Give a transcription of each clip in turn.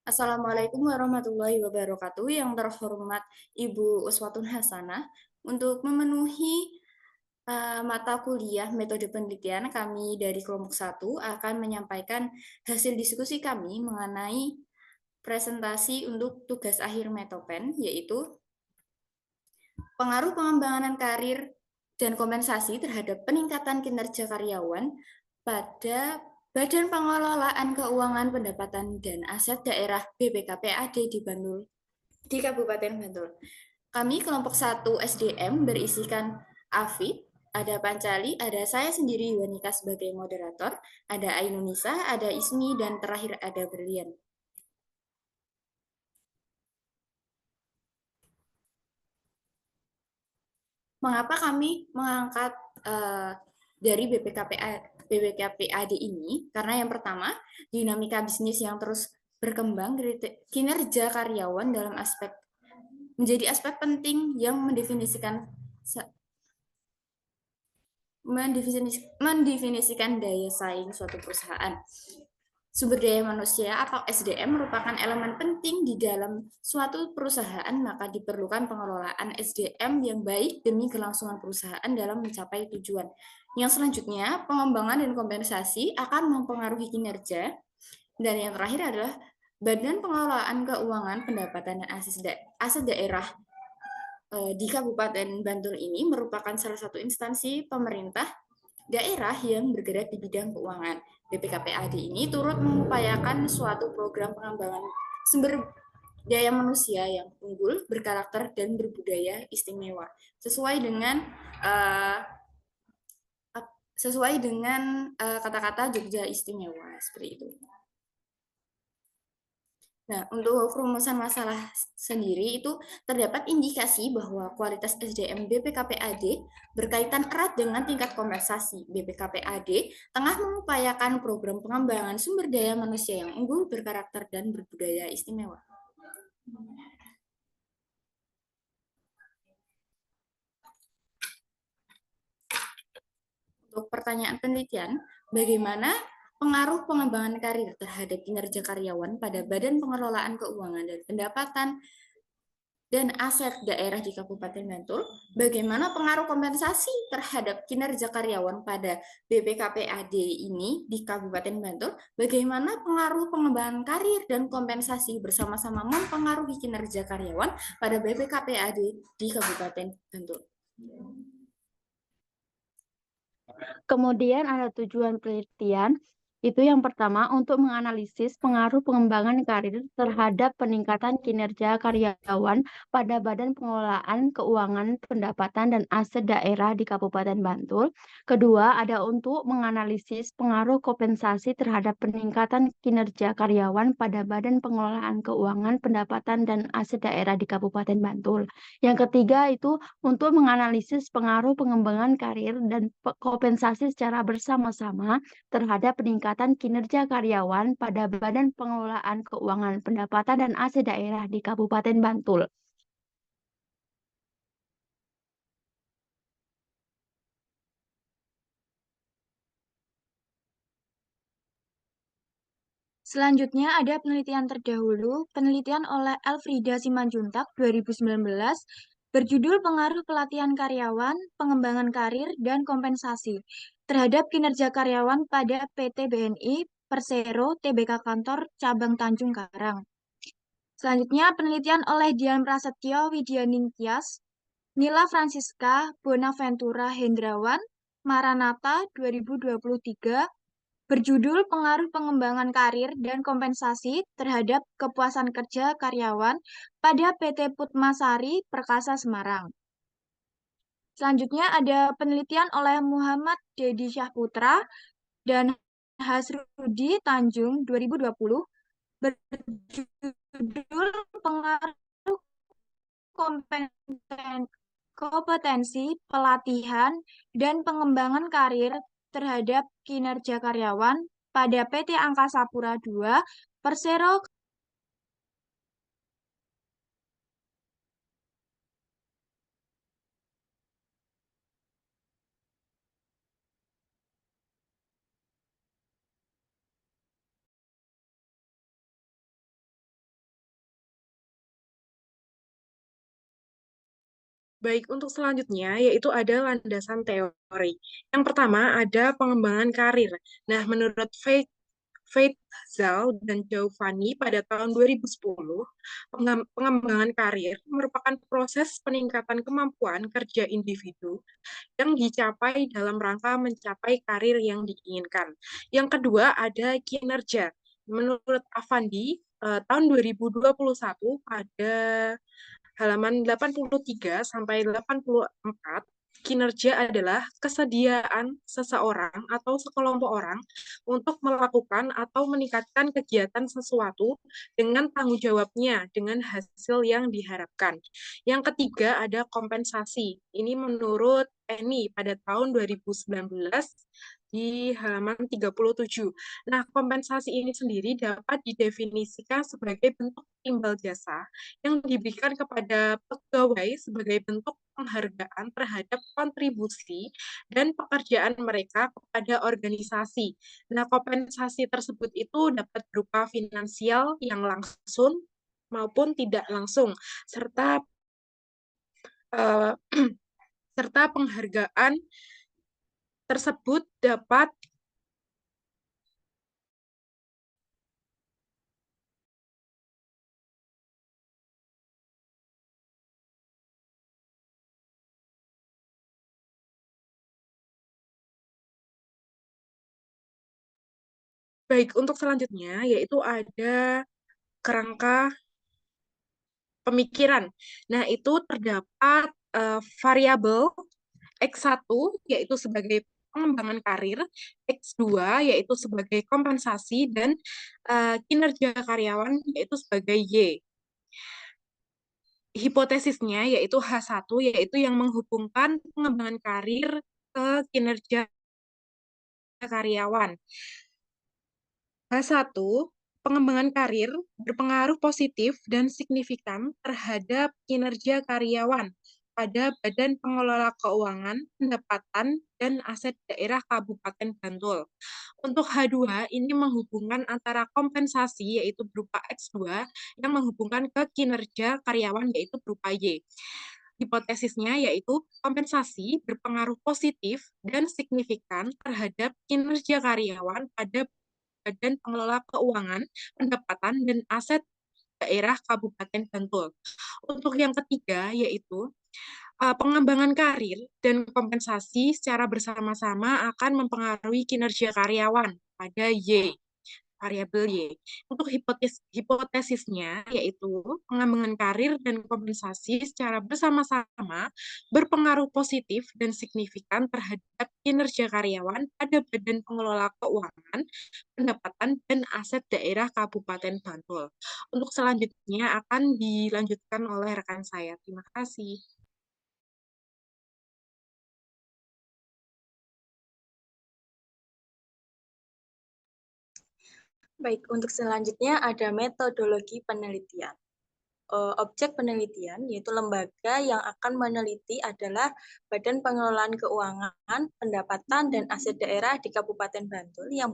Assalamualaikum warahmatullahi wabarakatuh. Yang terhormat Ibu Uswatun Hasanah, untuk memenuhi mata kuliah metode penelitian, kami dari kelompok satu akan menyampaikan hasil diskusi kami mengenai presentasi untuk tugas akhir Metopen, yaitu pengaruh pengembangan karir dan kompensasi terhadap peningkatan kinerja karyawan pada Badan Pengelolaan Keuangan Pendapatan dan Aset Daerah BPKPAD di Bantul, di Kabupaten Bantul. Kami kelompok 1 SDM berisikan Afid, ada Pancali, ada saya sendiri Wanika sebagai moderator, ada Ainunisa, ada Ismi, dan terakhir ada Berlian. Mengapa kami mengangkat dari BPKPAD ini? Karena yang pertama, dinamika bisnis yang terus berkembang, kinerja karyawan dalam aspek menjadi aspek penting yang mendefinisikan daya saing suatu perusahaan. Sumber daya manusia atau SDM merupakan elemen penting di dalam suatu perusahaan, maka diperlukan pengelolaan SDM yang baik demi kelangsungan perusahaan dalam mencapai tujuan. Yang selanjutnya, pengembangan dan kompensasi akan mempengaruhi kinerja. Dan yang terakhir adalah Badan Pengelolaan Keuangan Pendapatan dan Aset Daerah di Kabupaten Bantul ini merupakan salah satu instansi pemerintah daerah yang bergerak di bidang keuangan. BPKPAD ini turut mengupayakan suatu program pengembangan sumber daya manusia yang unggul, berkarakter, dan berbudaya istimewa sesuai dengan uh, kata-kata Jogja istimewa seperti itu. Nah, untuk rumusan masalah sendiri itu terdapat indikasi bahwa kualitas SDM BPKPAD berkaitan erat dengan tingkat kompensasi. BPKPAD tengah mengupayakan program pengembangan sumber daya manusia yang unggul, berkarakter, dan berbudaya istimewa. Untuk pertanyaan penelitian, bagaimana pengaruh pengembangan karir terhadap kinerja karyawan pada Badan Pengelolaan Keuangan dan Pendapatan dan Aset Daerah di Kabupaten Bantul, bagaimana pengaruh kompensasi terhadap kinerja karyawan pada BPKPAD ini di Kabupaten Bantul, bagaimana pengaruh pengembangan karir dan kompensasi bersama-sama mempengaruhi kinerja karyawan pada BPKPAD di Kabupaten Bantul. Kemudian ada tujuan penelitian, itu yang pertama untuk menganalisis pengaruh pengembangan karir terhadap peningkatan kinerja karyawan pada Badan Pengelolaan Keuangan Pendapatan dan Aset Daerah di Kabupaten Bantul. Kedua, ada untuk menganalisis pengaruh kompensasi terhadap peningkatan kinerja karyawan pada Badan Pengelolaan Keuangan Pendapatan dan Aset Daerah di Kabupaten Bantul. Yang ketiga itu untuk menganalisis pengaruh pengembangan karir dan kompensasi secara bersama-sama terhadap peningkatan kinerja karyawan pada Badan Pengelolaan Keuangan Pendapatan dan Aset Daerah di Kabupaten Bantul. Selanjutnya ada penelitian terdahulu, penelitian oleh Elfrida Simanjuntak 2019, berjudul Pengaruh Pelatihan Karyawan, Pengembangan Karir, dan Kompensasi terhadap Kinerja Karyawan pada PT BNI, Persero, TBK Kantor, Cabang Tanjung Karang. Selanjutnya penelitian oleh Dian Prasetyo Widyaningtyas, Nila Francisca, Bonaventura Hendrawan, Maranatha 2023, berjudul Pengaruh Pengembangan Karir dan Kompensasi terhadap Kepuasan Kerja Karyawan pada PT Putmasari Perkasa Semarang. Selanjutnya ada penelitian oleh Muhammad Dedi Syahputra dan Hasrudi Tanjung 2020, berjudul Pengaruh Kompetensi, Pelatihan, dan Pengembangan Karir terhadap Kinerja Karyawan pada PT Angkasa Pura II, Persero Baik, untuk selanjutnya yaitu ada landasan teori. Yang pertama ada pengembangan karir. Nah, menurut Faith Zal dan Giovanni pada tahun 2010, pengembangan karir merupakan proses peningkatan kemampuan kerja individu yang dicapai dalam rangka mencapai karir yang diinginkan. Yang kedua ada kinerja. Menurut Avandi, tahun 2021 pada halaman 83 sampai 84, kinerja adalah kesediaan seseorang atau sekelompok orang untuk melakukan atau meningkatkan kegiatan sesuatu dengan tanggung jawabnya dengan hasil yang diharapkan. Yang ketiga ada kompensasi. Ini menurut Penny pada tahun 2019 di halaman 37. Nah, kompensasi ini sendiri dapat didefinisikan sebagai bentuk timbal jasa yang diberikan kepada pegawai sebagai bentuk penghargaan terhadap kontribusi dan pekerjaan mereka kepada organisasi. Nah, kompensasi tersebut itu dapat berupa finansial yang langsung maupun tidak langsung, serta uh, serta penghargaan tersebut dapat baik. Untuk selanjutnya yaitu ada kerangka pemikiran. Nah, itu terdapat variabel X1 yaitu sebagai pengembangan karir, X2 yaitu sebagai kompensasi, dan kinerja karyawan yaitu sebagai Y. Hipotesisnya yaitu H1 yaitu yang menghubungkan pengembangan karir ke kinerja karyawan. H1, pengembangan karir berpengaruh positif dan signifikan terhadap kinerja karyawan pada Badan Pengelola Keuangan, Pendapatan, dan Aset Daerah Kabupaten Bantul. Untuk H2, ini menghubungkan antara kompensasi, yaitu berupa X2, yang menghubungkan ke kinerja karyawan, yaitu berupa Y. Hipotesisnya yaitu kompensasi berpengaruh positif dan signifikan terhadap kinerja karyawan pada Badan Pengelola Keuangan, Pendapatan, dan Aset Daerah Kabupaten Bantul. Untuk yang ketiga, yaitu pengembangan karir dan kompensasi secara bersama-sama akan mempengaruhi kinerja karyawan pada Y, variabel Y. Untuk hipotesisnya, yaitu pengembangan karir dan kompensasi secara bersama-sama berpengaruh positif dan signifikan terhadap kinerja karyawan pada Badan Pengelola Keuangan, Pendapatan, dan Aset Daerah Kabupaten Bantul. Untuk selanjutnya akan dilanjutkan oleh rekan saya. Terima kasih. Baik, untuk selanjutnya ada metodologi penelitian. Objek penelitian, yaitu lembaga yang akan meneliti adalah Badan Pengelolaan Keuangan, Pendapatan, dan Aset Daerah di Kabupaten Bantul yang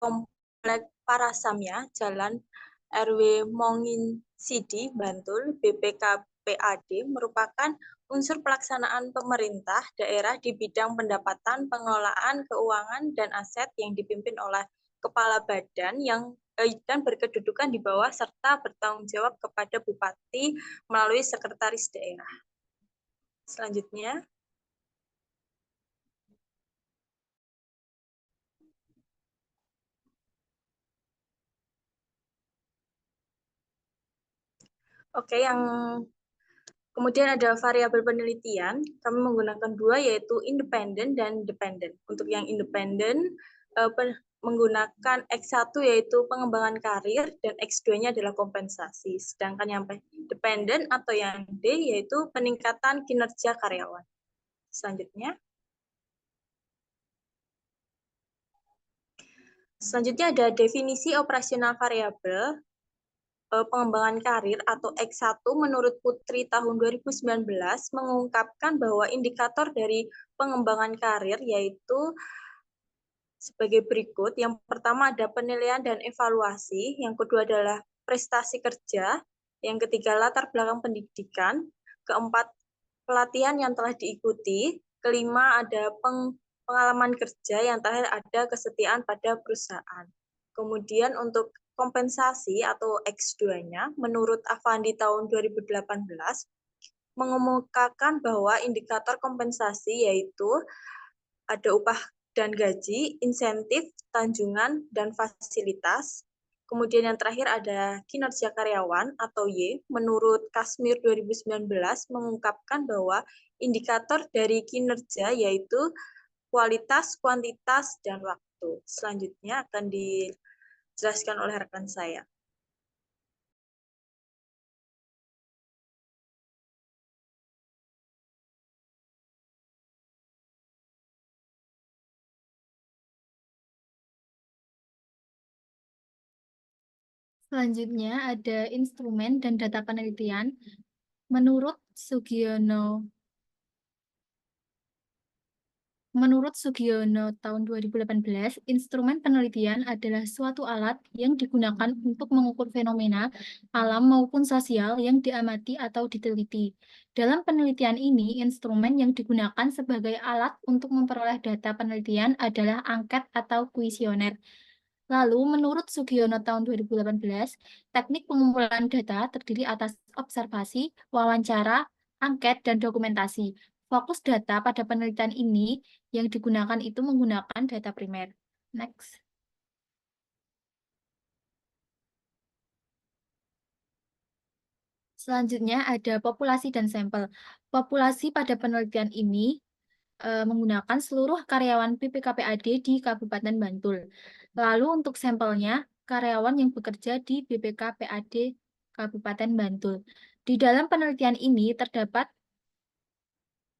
berkomplek Parasamya, Jalan RW Monginsidi, Bantul, BPKPAD, merupakan unsur pelaksanaan pemerintah daerah di bidang pendapatan, pengelolaan, keuangan, dan aset yang dipimpin oleh kepala badan dan berkedudukan di bawah serta bertanggung jawab kepada bupati melalui sekretaris daerah. Selanjutnya, yang kemudian ada variabel penelitian. Kami menggunakan dua, yaitu independen dan dependen. Untuk yang independen menggunakan X1 yaitu pengembangan karir dan X2-nya adalah kompensasi. Sedangkan yang dependen atau yang D yaitu peningkatan kinerja karyawan. Selanjutnya ada definisi operasional variabel pengembangan karir atau X1 menurut Putri tahun 2019 mengungkapkan bahwa indikator dari pengembangan karir yaitu sebagai berikut. Yang pertama ada penilaian dan evaluasi, yang kedua adalah prestasi kerja, yang ketiga latar belakang pendidikan, keempat pelatihan yang telah diikuti. Kelima, ada pengalaman kerja. Yang terakhir, ada kesetiaan pada perusahaan. Kemudian untuk kompensasi atau X2-nya, menurut Avandi tahun 2018, mengemukakan bahwa indikator kompensasi yaitu ada upah dan gaji, insentif, tanjungan, dan fasilitas. Kemudian yang terakhir ada kinerja karyawan atau Y. Menurut Kasmir 2019 mengungkapkan bahwa indikator dari kinerja yaitu kualitas, kuantitas, dan waktu. Selanjutnya akan dijelaskan oleh rekan saya. Selanjutnya ada instrumen dan data penelitian. Menurut Sugiono tahun 2018, instrumen penelitian adalah suatu alat yang digunakan untuk mengukur fenomena alam maupun sosial yang diamati atau diteliti. Dalam penelitian ini, instrumen yang digunakan sebagai alat untuk memperoleh data penelitian adalah angket atau kuesioner. Lalu, menurut Sugiono tahun 2018, teknik pengumpulan data terdiri atas observasi, wawancara, angket, dan dokumentasi. Fokus data pada penelitian ini yang digunakan itu menggunakan data primer. Next. Selanjutnya ada populasi dan sampel. Populasi pada penelitian ini menggunakan seluruh karyawan BPKPAD di Kabupaten Bantul. Lalu untuk sampelnya, karyawan yang bekerja di BPKPAD Kabupaten Bantul. Di dalam penelitian ini terdapat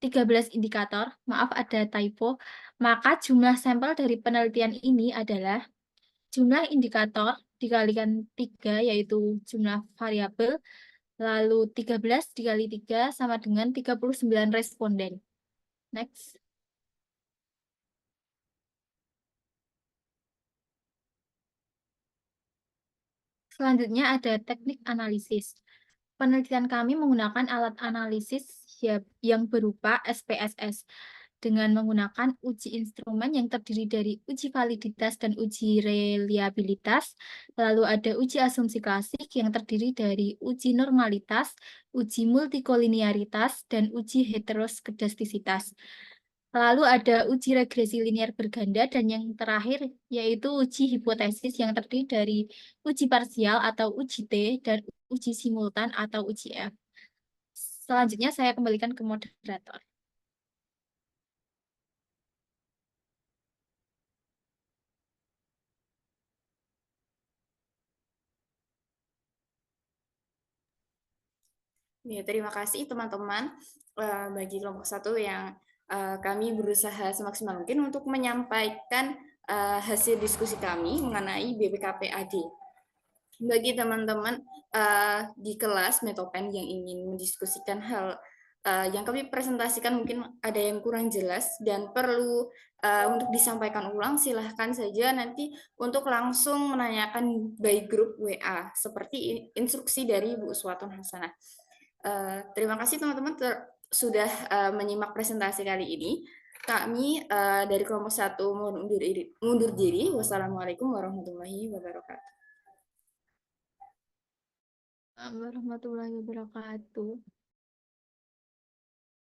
13 indikator, maaf ada typo, maka jumlah sampel dari penelitian ini adalah jumlah indikator dikalikan 3, yaitu jumlah variabel, lalu 13 dikali 3 sama dengan 39 responden. Next. Selanjutnya ada teknik analisis. Penelitian kami menggunakan alat analisis yang berupa SPSS dengan menggunakan uji instrumen yang terdiri dari uji validitas dan uji reliabilitas. Lalu ada uji asumsi klasik yang terdiri dari uji normalitas, uji multikolinearitas, dan uji heteroskedastisitas. Lalu ada uji regresi linear berganda dan yang terakhir yaitu uji hipotesis yang terdiri dari uji parsial atau uji T dan uji simultan atau uji F. Selanjutnya saya kembalikan ke moderator. Ya, terima kasih teman-teman bagi kelompok 1 yang kami berusaha semaksimal mungkin untuk menyampaikan hasil diskusi kami mengenai BPKPAD. Bagi teman-teman di kelas Metopen yang ingin mendiskusikan hal yang kami presentasikan mungkin ada yang kurang jelas dan perlu untuk disampaikan ulang, silahkan saja nanti untuk langsung menanyakan by grup WA seperti instruksi dari Bu Uswatun Hasanah. Terima kasih teman-teman sudah menyimak presentasi kali ini. Kami dari kelompok 1 mundur diri. Wassalamualaikum warahmatullahi wabarakatuh. Warahmatullahi wabarakatuh.